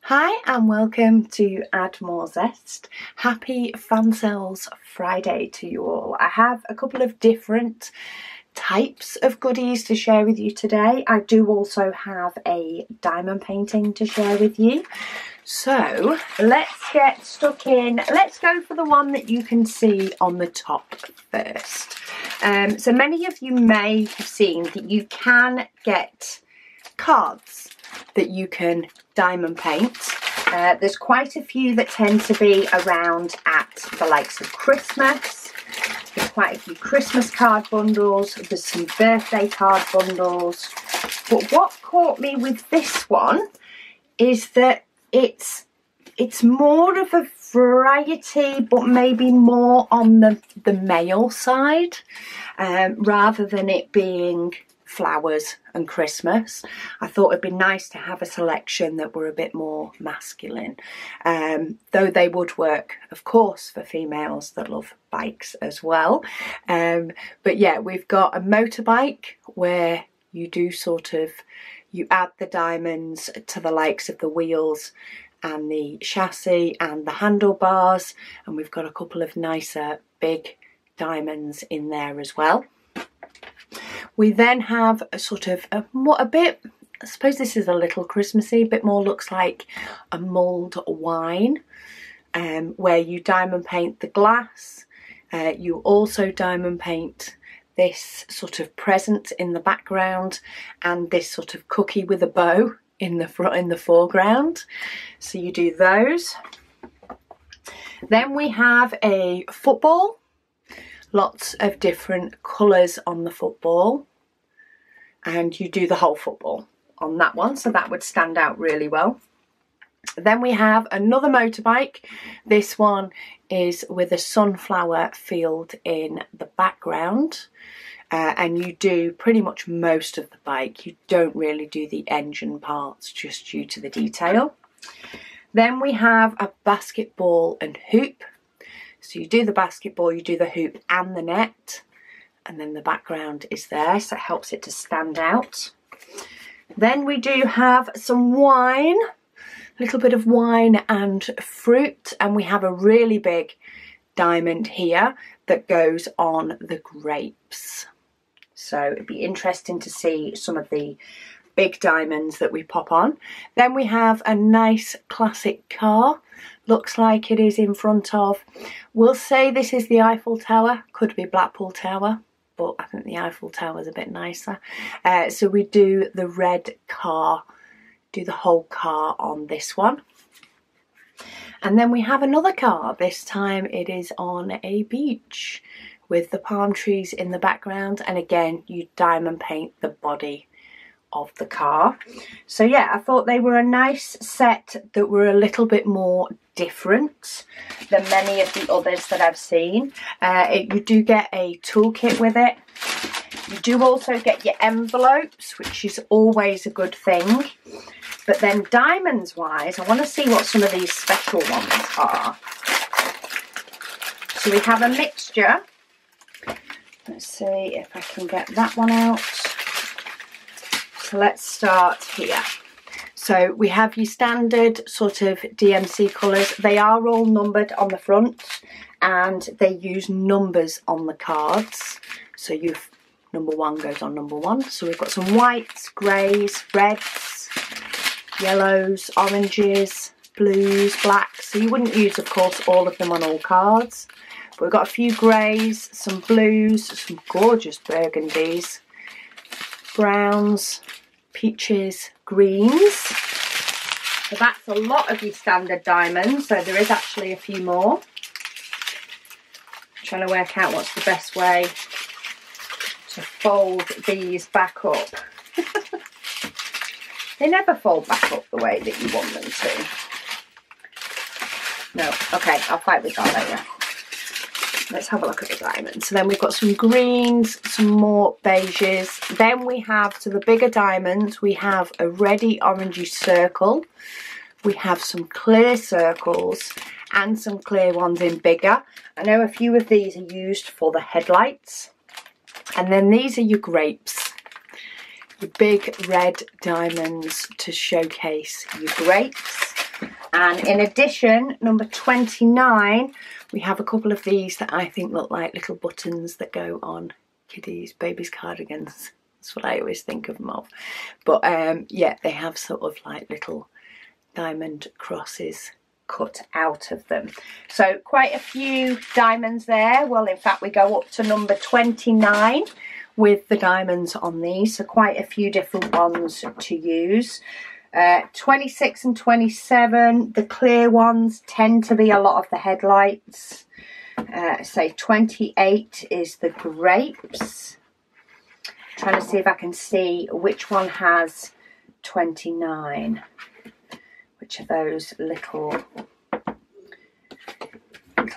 Hi and welcome to Add More Zest. Happy Fansells Friday to you all. I have a couple of different types of goodies to share with you today. I do also have a diamond painting to share with you. So let's get stuck in. Let's go for the one that you can see on the top first. So many of you may have seen that you can get cards that you can diamond paint. There's quite a few that tend to be around at the likes of Christmas. There's quite a few Christmas card bundles. There's some birthday card bundles. But what caught me with this one is that it's more of a variety, but maybe more on the male side, rather than it being flowers and Christmas. I thought it'd be nice to have a selection that were a bit more masculine, though they would work of course for females that love bikes as well. But yeah, we've got a motorbike where you do you add the diamonds to the likes of the wheels and the chassis and the handlebars, and we've got a couple of nicer big diamonds in there as well. We then have a I suppose this is a little Christmassy, a bit more looks like a mulled wine, where you diamond paint the glass. You also diamond paint this sort of present in the background and this sort of cookie with a bow in the foreground. So you do those. Then we have a football. Lots of different colours on the football, and you do the whole football on that one, so that would stand out really well. Then we have another motorbike. This one is with a sunflower field in the background, and you do pretty much most of the bike. You don't really do the engine parts just due to the detail. Then we have a basketball and hoop. So you do the basketball, you do the hoop and the net, and then the background is there, so it helps it to stand out. Then we do have some wine, a little bit of wine and fruit, and we have a really big diamond here that goes on the grapes. So it'd be interesting to see some of the big diamonds that we pop on. Then we have a nice classic car. Looks like it is in front of, we'll say this is the Eiffel Tower, could be Blackpool Tower, but I think the Eiffel Tower is a bit nicer. So we do the red car, do the whole car on this one. And then we have another car. This time it is on a beach with the palm trees in the background, and again you diamond paint the body of the car. So yeah, I thought they were a nice set that were a little bit more different than many of the others that I've seen. You do get a toolkit with it. You do also get your envelopes, which is always a good thing. But then diamonds wise, I want to see what some of these special ones are. So we have a mixture. Let's see if I can get that one out. So let's start here. So we have your standard sort of DMC colours. They are all numbered on the front and they use numbers on the cards. So number one goes on number one. So we've got some whites, greys, reds, yellows, oranges, blues, blacks. So you wouldn't use, of course, all of them on all cards. But we've got a few greys, some blues, some gorgeous burgundies, browns, peaches, greens. So that's a lot of your standard diamonds. So there is actually a few more. I'm trying to work out what's the best way to fold these back up. They never fold back up the way that you want them to. No, okay, I'll fight with that later. Let's have a look at the diamonds. So then we've got some greens, some more beiges. Then we have, to the bigger diamonds, we have a reddy orangey circle. We have some clear circles and some clear ones in bigger. I know a few of these are used for the headlights. And then these are your grapes. Your big red diamonds to showcase your grapes. And in addition, number 29, we have a couple of these that I think look like little buttons that go on kiddies, babies' cardigans. That's what I always think of them of. But yeah, they have sort of like little diamond crosses cut out of them. So quite a few diamonds there. Well, in fact, we go up to number 29 with the diamonds on these. So quite a few different ones to use. 26 and 27, the clear ones tend to be a lot of the headlights. Say 28 is the grapes. Trying to see if I can see which one has 29. Which are those little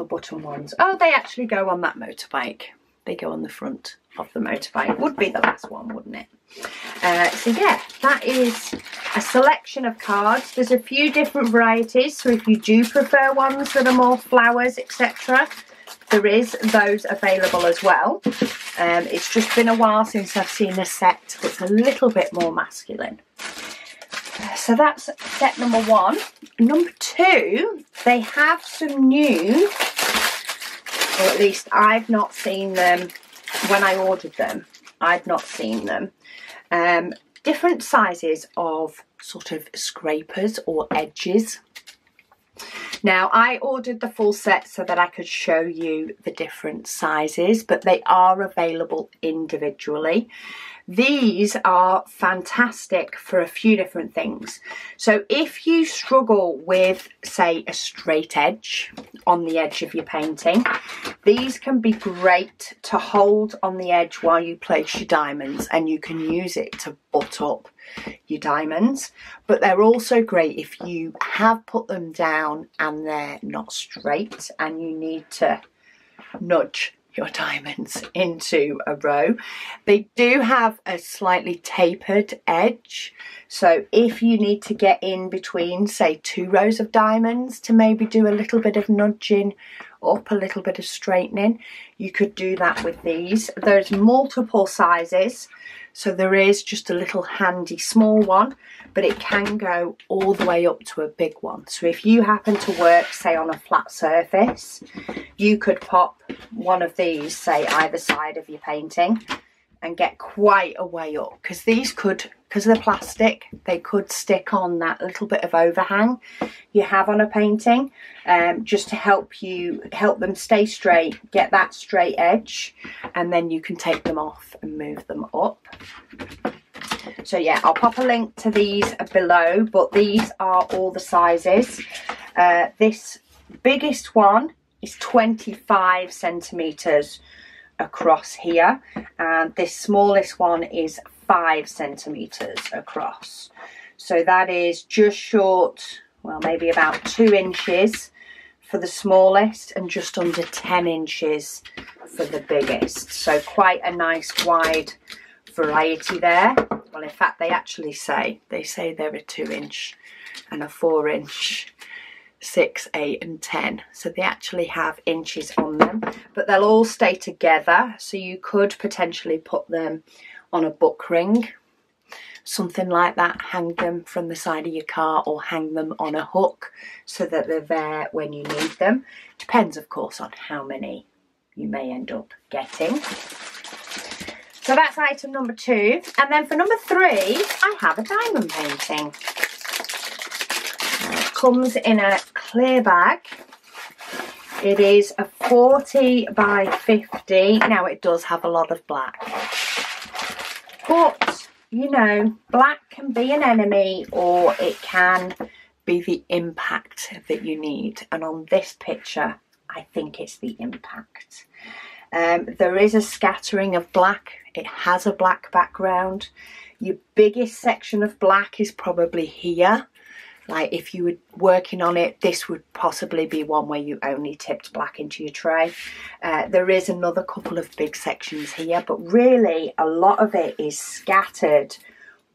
button ones? Oh, they actually go on that motorbike. They go on the front of the motorbike. Would be the last one, wouldn't it? So yeah, that is a selection of cards. There's a few different varieties, so if you do prefer ones that are more flowers, etc., there is those available as well. It's just been a while since I've seen a set that's a little bit more masculine. So that's set number 1. Number 2, they have some new, or at least I've not seen them when I ordered them. I've not seen them. Different sizes of sort of scrapers or edges. Now, I ordered the full set so that I could show you the different sizes, but they are available individually. These are fantastic for a few different things. So if you struggle with, say, a straight edge on the edge of your painting, these can be great to hold on the edge while you place your diamonds, and you can use it to butt up your diamonds. But they're also great if you have put them down and they're not straight and you need to nudge your diamonds into a row. They do have a slightly tapered edge, so if you need to get in between, say, 2 rows of diamonds to maybe do a little bit of nudging up, a little bit of straightening, you could do that with these. There's multiple sizes, so there is just a little handy small one, but it can go all the way up to a big one. So if you happen to work, say, on a flat surface, you could pop one of these, say, either side of your painting and get quite a way up, because these could, because of the plastic, they could stick on that little bit of overhang you have on a painting, just to help them stay straight, get that straight edge, and then you can take them off and move them up. So yeah, I'll pop a link to these below, but these are all the sizes. This biggest one is 25 centimeters across here, and this smallest one is 5 centimeters across. So that is just short, well, maybe about 2 inches for the smallest and just under 10 inches for the biggest. So quite a nice wide variety there. Well, in fact, they actually say, they're a 2-inch and a 4-inch, 6, 8 and 10. So they actually have inches on them, but they'll all stay together. So you could potentially put them on a book ring, something like that, hang them from the side of your car or hang them on a hook so that they're there when you need them. Depends, of course, on how many you may end up getting. So that's item number 2. And then for number 3, I have a diamond painting. It comes in a clear bag. It is a 40 by 50. Now, it does have a lot of black. But, you know, black can be an enemy, or it can be the impact that you need. And on this picture, I think it's the impact. There is a scattering of black. It has a black background. Your biggest section of black is probably here. Like if you were working on it, this would possibly be one where you only tipped black into your tray. There is another couple of big sections here, but really a lot of it is scattered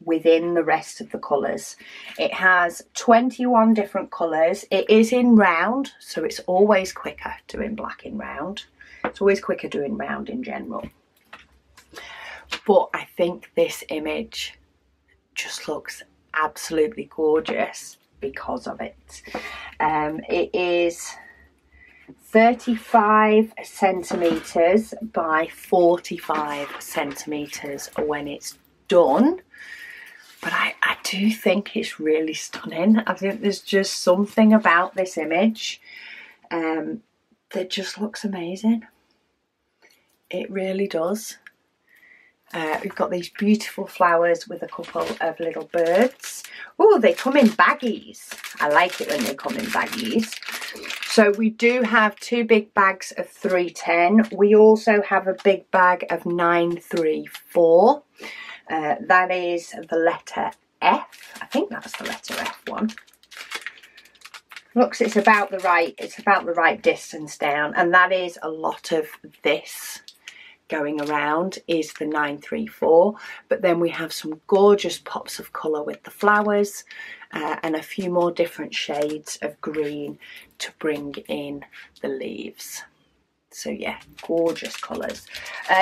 within the rest of the colours. It has 21 different colours. It is in round, so it's always quicker doing black in round. It's always quicker doing round in general. But I think this image just looks absolutely gorgeous because of it. It is 35 centimetres by 45 centimetres when it's done. But I do think it's really stunning. I think there's just something about this image that just looks amazing. It really does. We've got these beautiful flowers with a couple of little birds. Oh, they come in baggies. I like it when they come in baggies. So we do have 2 big bags of 310. We also have a big bag of 934. That is the letter F. I think that's the letter F one. Looks, it's about the right distance down, and that is a lot of this going around is the 934. But then we have some gorgeous pops of colour with the flowers and a few more different shades of green to bring in the leaves. So yeah, gorgeous colours.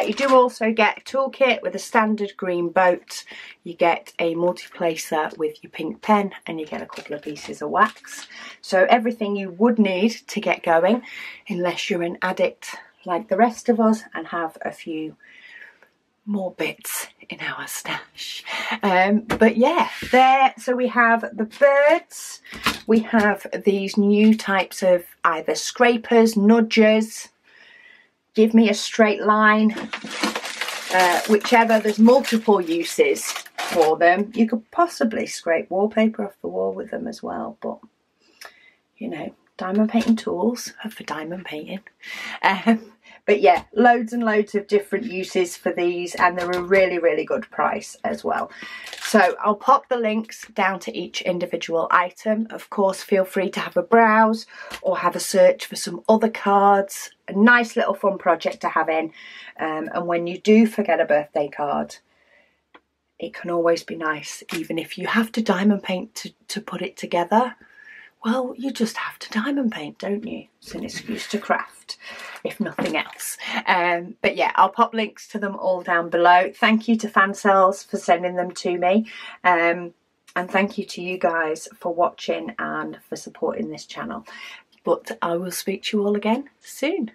You do also get a toolkit with a standard green boat. You get a multi-placer with your pink pen, and you get a couple of pieces of wax. So everything you would need to get going, unless you're an addict like the rest of us and have a few more bits in our stash. But yeah, there. So we have the birds. We have these new types of either scrapers, nudgers, give me a straight line, whichever. There's multiple uses for them. You could possibly scrape wallpaper off the wall with them as well, but you know, diamond painting tools are for diamond painting. But yeah, loads and loads of different uses for these, and they're a really, really good price as well. So I'll pop the links down to each individual item. Of course, feel free to have a browse or have a search for some other cards. A nice little fun project to have in. And when you do forget a birthday card, it can always be nice, even if you have to diamond paint to put it together. Well, you just have to diamond paint, don't you? It's an excuse to craft, if nothing else. But yeah, I'll pop links to them all down below. Thank you to Fansells for sending them to me. And thank you to you guys for watching and for supporting this channel. But I will speak to you all again soon.